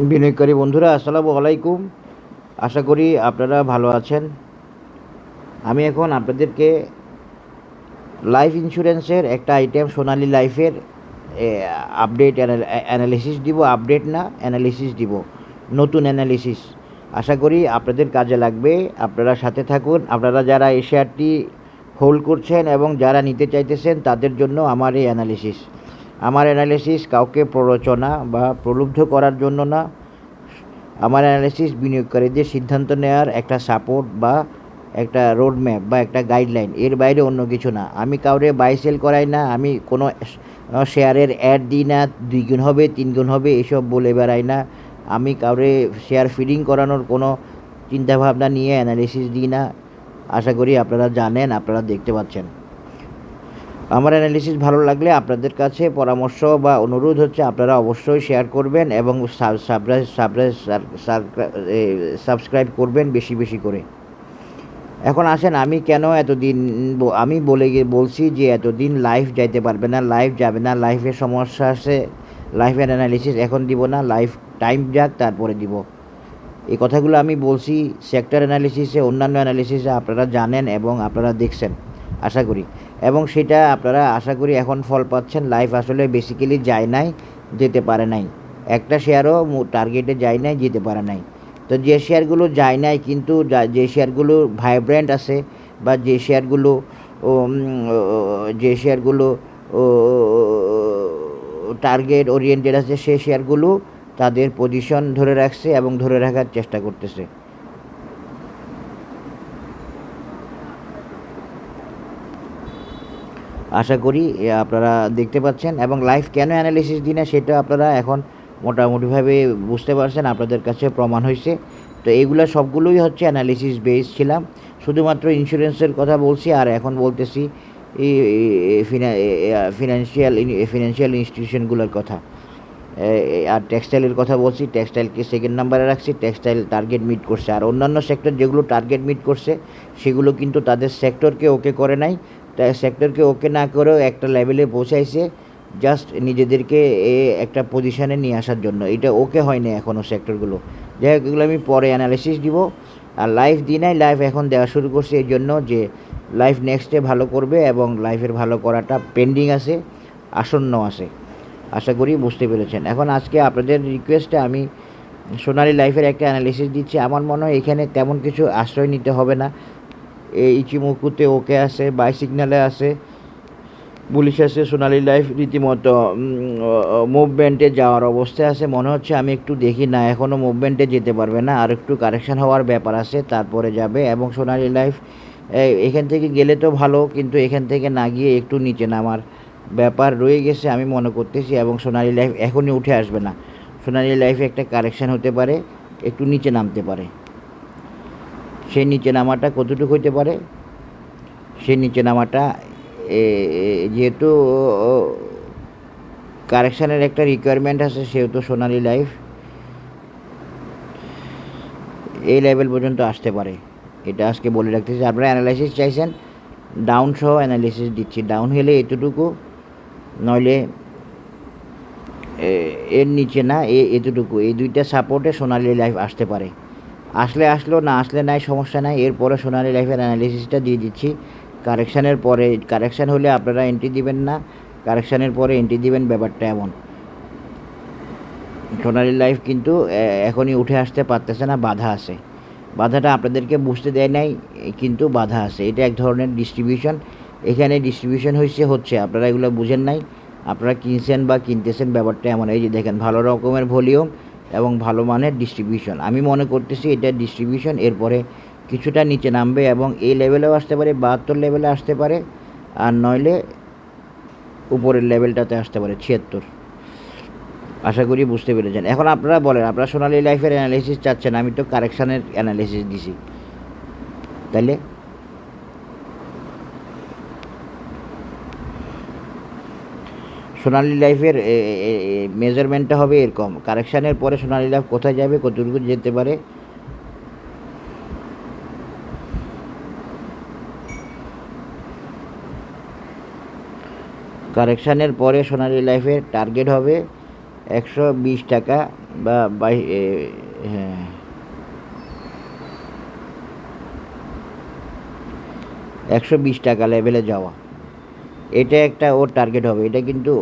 বিনিয়োগকারী বন্ধুরা আসসালামু আলাইকুম। আশা করি আপনারা ভালো আছেন। আমি এখন আপনাদেরকে লাইফ ইন্স্যুরেন্সের একটা আইটেম সোনালী লাইফের আপডেট অ্যানালিসিস দিব। আপডেট না, অ্যানালিসিস দিব, নতুন অ্যানালিসিস। আশা করি আপনাদের কাজে লাগবে। আপনারা সাথে থাকুন। আপনারা যারা এই শেয়ারটি হোল্ড করছেন এবং যারা নিতে চাইতেছেন তাদের জন্য আমার এই অ্যানালিসিস। আমার অ্যানালিসিস কাউকে প্ররোচনা বা প্রলুব্ধ করার জন্য না। আমার অ্যানালিসিস বিনিয়োগকারীদের সিদ্ধান্ত নেওয়ার একটা সাপোর্ট বা একটা রোড ম্যাপ বা একটা গাইডলাইন, এর বাইরে অন্য কিছু না। আমি কাউরে বাই সেল করাই না। আমি কোনো শেয়ারের অ্যাড দিই না, 2 গুণ হবে 3 গুণ হবে এসব বলে বেড়াই না। আমি কাউরে শেয়ার ফিডিং করানোর কোনো চিন্তাভাবনা নিয়ে অ্যানালিসিস দিই না। আশা করি আপনারা জানেন, আপনারা দেখতে পাচ্ছেন। আমার অ্যানালিসিস ভালো লাগলে আপনাদের কাছে পরামর্শ বা অনুরোধ হচ্ছে আপনারা অবশ্যই শেয়ার করবেন এবং সাবস্ক্রাইব করবেন বেশি বেশি করে। এখন আসেন, আমি কেন এতদিন আমি বলছি যে এতদিন লাইভ যাইতে পারবে না, লাইভ যাবে না, লাইফের সমস্যা আছে, লাইফের অ্যানালিসিস এখন দিব না, লাইফ টাইম যাক তারপরে দিব। এই কথাগুলো আমি বলছি সেক্টর অ্যানালিসিসে, অন্যান্য অ্যানালিসিসে আপনারা জানেন এবং আপনারা দেখছেন আশা করি, এবং সেটা আপনারা আশা করি এখন ফল পাচ্ছেন। লাইফ আসলে বেসিক্যালি যায় নাই, যেতে পারে নাই, একটা শেয়ারও টার্গেটে যায় নাই, যেতে পারে নাই। তো যে শেয়ারগুলো যায় নাই কিন্তু যে শেয়ারগুলো ভাইব্রেন্ট আছে বা যে শেয়ারগুলো টার্গেট ওরিয়েন্টেড আছে, সেই শেয়ারগুলো তাদের পজিশন ধরে রাখছে এবং ধরে রাখার চেষ্টা করতেছে। আশা করি আপনারা দেখতে পাচ্ছেন। এবং লাইভ কেন অ্যানালিসিস দিই না সেটা আপনারা এখন মোটামুটিভাবে বুঝতে পারছেন, আপনাদের কাছে প্রমাণ হয়েছে। তো এইগুলো সবগুলোই হচ্ছে অ্যানালিসিস বেস ছিলাম। শুধুমাত্র ইন্স্যুরেন্সের কথা বলছি, আর এখন বলতেছি ফিনান্সিয়াল ইনস্টিটিউশনগুলোর কথা। আর টেক্সটাইলের কথা বলছি, টেক্সটাইলকে সেকেন্ড নাম্বারে রাখছি। টেক্সটাইল টার্গেট মিট করছে, আর অন্যান্য সেক্টর যেগুলো টার্গেট মিট করছে সেগুলো কিন্তু তাদের সেক্টরকে ওকে করে নাই। তাই সেক্টরকে ওকে না করেও একটা লেভেলে পৌঁছাইছে, জাস্ট নিজেদেরকে একটা পজিশানে নিয়ে আসার জন্য। এটা ওকে হয়নি এখনও সেক্টরগুলো। যাই হোক, এগুলো আমি পরে অ্যানালিসিস দিব। আর লাইফ দিই নাই, লাইফ এখন দেওয়া শুরু করছে এই জন্য যে লাইফ নেক্সটে ভালো করবে এবং লাইফের ভালো করাটা পেন্ডিং আছে, আসন্ন আছে। আশা করি বুঝতে পেরেছেন। এখন আজকে আপনাদের রিকোয়েস্টে আমি সোনালী লাইফের একটা অ্যানালিসিস দিচ্ছি। আমার মনে হয় এখানে তেমন কিছু আশ্রয় নিতে হবে না। ইচিমুকুতে ওকে আছে, বাই সিগন্যালে আছে, পুলিশ আছে। সোনালী লাইফ রীতিমতো মুভমেন্টে যাওয়ার অবস্থায় আছে। মনে হচ্ছে, আমি একটু দেখি না, এখনও মুভমেন্টে যেতে পারবে না, আর একটু কারেকশান হওয়ার ব্যাপার আছে, তারপরে যাবে। এবং সোনালী লাইফ এখান থেকে গেলে তো ভালো, কিন্তু এখান থেকে না গিয়ে একটু নিচে নামার ব্যাপার রয়ে গেছে আমি মনে করতেছি। এবং সোনালী লাইফ এখনই উঠে আসবে না। সোনালী লাইফে একটা কারেকশান হতে পারে, একটু নিচে নামতে পারে। সেই নিচে নামাটা কতটুকু হতে পারে? সেই নিচে নামাটা যেহেতু কারেকশানের একটা রিকোয়ারমেন্ট আছে, সেহেতু সোনালী লাইফ এই লেভেল পর্যন্ত আসতে পারে। এটা আজকে বলে রাখতেছি। আপনারা অ্যানালাইসিস চাইছেন, ডাউন সহ অ্যানালিসিস দিচ্ছি। ডাউন হলে এতটুকু, নইলে এর নিচে না, এতটুকু, এই দুইটা সাপোর্টে সোনালী লাইফ আসতে পারে। আসলো, না আসলে নাই, সমস্যা নাই। এরপরে সোনালী লাইফের অ্যানালিসিসটা দিয়ে দিচ্ছি। কারেকশানের পরে, কারেকশান হলে আপনারা এন্ট্রি দিবেন না, কারেকশানের পরে এন্ট্রি দিবেন, ব্যাপারটা এমন। সোনালী লাইফ কিন্তু এখনই উঠে আসতে পারতেছে না, বাধা আছে। বাধাটা আপনাদেরকে বুঝতে দেয় নাই, কিন্তু বাধা আছে। এটা এক ধরনের ডিস্ট্রিবিউশন। এখানে ডিস্ট্রিবিউশন হচ্ছে, আপনারা এগুলো বুঝেন নাই। আপনারা কিনছেন বা কিনতেছেন, ব্যাপারটা এমন। এই যে দেখেন, ভালো রকমের ভলিউম এবং ভালো মানের ডিস্ট্রিবিউশন। আমি মনে করতেছি এটা ডিস্ট্রিবিউশন। এরপরে কিছুটা নিচে নামবে এবং এই লেভেলেও আসতে পারে, 72 লেভেলে আসতে পারে, আর নইলে উপরের লেভেলটাতে আসতে পারে 76। আশা করি বুঝতে পেরেছেন। এখন আপনারা বলেন, আপনারা সোনালী লাইফের অ্যানালিসিস চাচ্ছেন, আমি তো কারেকশানের অ্যানালিসিস দিছি, তাইলে সোনালী লাইফের মেজারমেন্টটা হবে এরকম। কারেকশানের পরে সোনালী লাইফ কোথায় যাবে, কতটুকু যেতে পারে। কারেকশানের পরে সোনালী লাইফের টার্গেট হবে 120 টাকা বা হ্যাঁ 120 টাকা লেভেলে যাওয়া, এটা একটা ওর টার্গেট হবে। এটা কিন্তু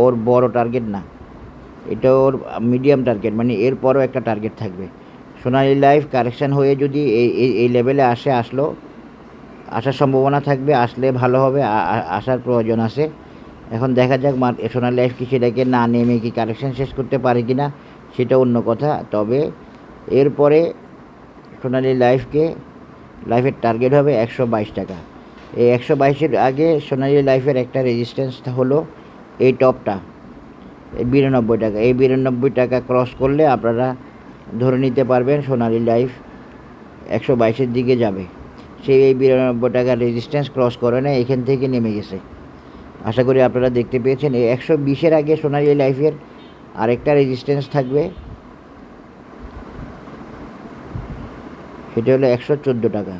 ওর বড় টার্গেট না, এটা ওর মিডিয়াম টার্গেট, মানে এরপরও একটা টার্গেট থাকবে। সোনালী লাইফ কারেকশান হয়ে যদি এই লেভেলে আসলো, আসার সম্ভাবনা থাকবে, আসলে ভালো হবে, আসার প্রয়োজন আছে। এখন দেখা যাক সোনালী লাইফ কি সেটাকে না নেমে কি কারেকশান শেষ করতে পারে কি না, সেটা অন্য কথা। তবে এরপরে সোনালী লাইফের টার্গেট হবে 122 টাকা। এই 122-এর আগে সোনালী লাইফের একটা রেজিস্ট্যান্স হলো এই টপটা, এই 92 টাকা। এই 92 টাকা ক্রস করলে আপনারা ধরে নিতে পারবেন সোনালী লাইফ 122-এর দিকে যাবে। সেই এই 92 টাকার রেজিস্ট্যান্স ক্রস করে না, এখান থেকে নেমে গেছে। আশা করি আপনারা দেখতে পেয়েছেন। এই 120-এর আগে সোনালী লাইফের আরেকটা রেজিস্ট্যান্স থাকবে, সেটা হলো 114 টাকা।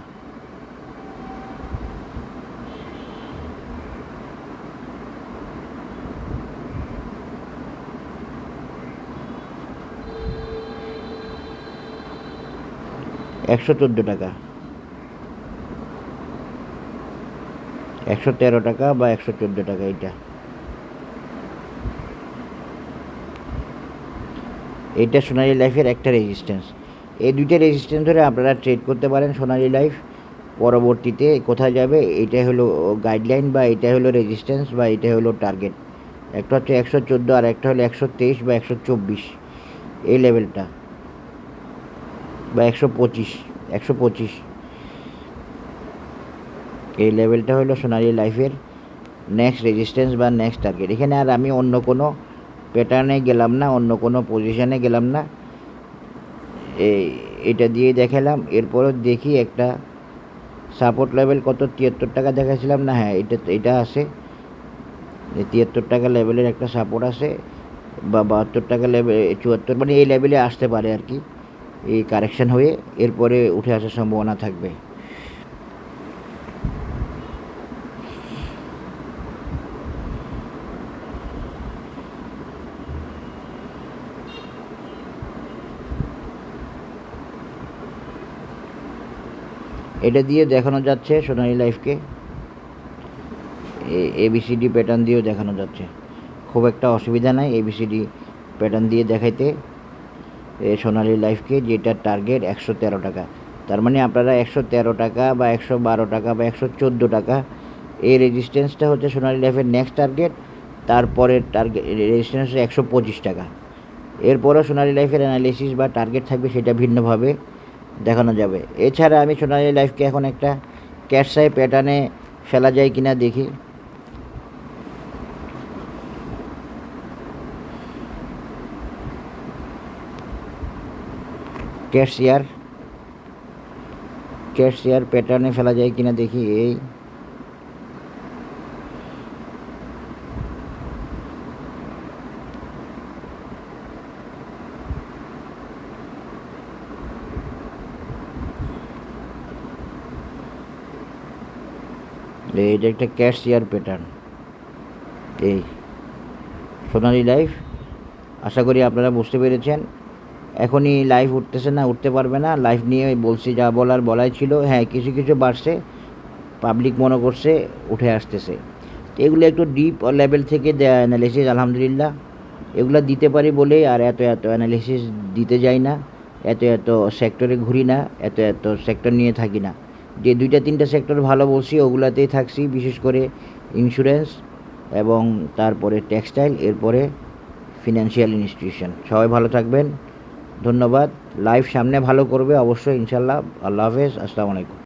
টাকা, 113 টাকা বা 114 টাকা, এইটা সোনালী লাইফের একটা রেজিস্ট্যান্স। এই দুইটা রেজিস্ট্যান্স ধরে আপনারা ট্রেড করতে পারেন সোনালী লাইফ। পরবর্তীতে কোথায় যাবে, এটা হলো গাইডলাইন বা এটা হলো রেজিস্ট্যান্স বা এটা হলো টার্গেট। একটা হচ্ছে 114 আর একটা হলো 123 বা 124, এই লেভেলটা, বা 125 এই লেভেলটা হলো সোনালী লাইফের নেক্সট রেজিস্ট্যান্স বা নেক্সট টার্গেট। এখানে আর আমি অন্য কোনো প্যাটার্নে গেলাম না, অন্য কোনো পজিশনে গেলাম না, এটা দিয়ে দেখালাম। এরপরও দেখি একটা সাপোর্ট লেভেল কত, 73 টাকা দেখাছিলাম না, হ্যাঁ এটা আছে, 73 টাকা লেভেলের একটা সাপোর্ট আছে, বা 72 টাকা লেভেল, 74, মানে এই লেভেলে আসতে পারে আর কি, এই কারেকশান হয়ে এরপরে উঠে আসার সম্ভাবনা থাকবে। এটা দিয়ে দেখানো যাচ্ছে সোনালী লাইফকে, ABCD প্যাটার্ন দিয়েও দেখানো যাচ্ছে, খুব একটা অসুবিধা নাই ABCD প্যাটার্ন দিয়ে দেখাইতে সোনালী লাইফকে, যেটা টার্গেট 113 টাকা। তার মানে আপনারা 113 টাকা বা 112 টাকা বা 114 টাকা, এই রেজিস্ট্যান্সটা হচ্ছে সোনালী লাইফের নেক্সট টার্গেট। তারপরের টার্গেট রেজিস্ট্যান্স 125 টাকা। এরপরও সোনালী লাইফের অ্যানালিসিস বা টার্গেট থাকবে, সেটা ভিন্নভাবে দেখানো যাবে। এছাড়া আমি সোনালী লাইফকে এখন একটা ক্যাটসাই প্যাটার্নে ফেলা যায় কিনা দেখি। ক্যাটসিয়ার প্যাটার্নে ফেলা যায় কিনা দেখি। এটা একটা ক্যাটসিয়ার প্যাটার্ন, এই সোনালী লাইফ। আশা করি আপনারা বুঝতে পেরেছেন। এখনই লাইভ উঠতেছে না, উঠতে পারবে না। লাইভ নিয়ে বলছি, যা বলাই ছিল। হ্যাঁ, কিছু কিছু বাড়ছে, পাবলিক মনে করছে উঠে আসতেছে। এগুলো একটু ডিপ লেভেল থেকে দেয়া অ্যানালিসিস, আলহামদুলিল্লাহ এগুলো দিতে পারি বলেই আর এত অ্যানালিসিস দিতে যাই না, এত সেক্টরে ঘুরি না, এত সেক্টর নিয়ে থাকি না। যে 2-3টা সেক্টর ভালো বলছি ওগুলাতেই থাকছি, বিশেষ করে ইন্স্যুরেন্স এবং তারপরে টেক্সটাইল, এরপরে ফিনান্সিয়াল ইনস্টিটিউশন। সবাই ভালো থাকবেন, ধন্যবাদ। লাইভ সামনে ভালো করবে অবশ্যই ইনশাল্লাহ। আল্লাহ হাফেজ, আসসালামু আলাইকুম।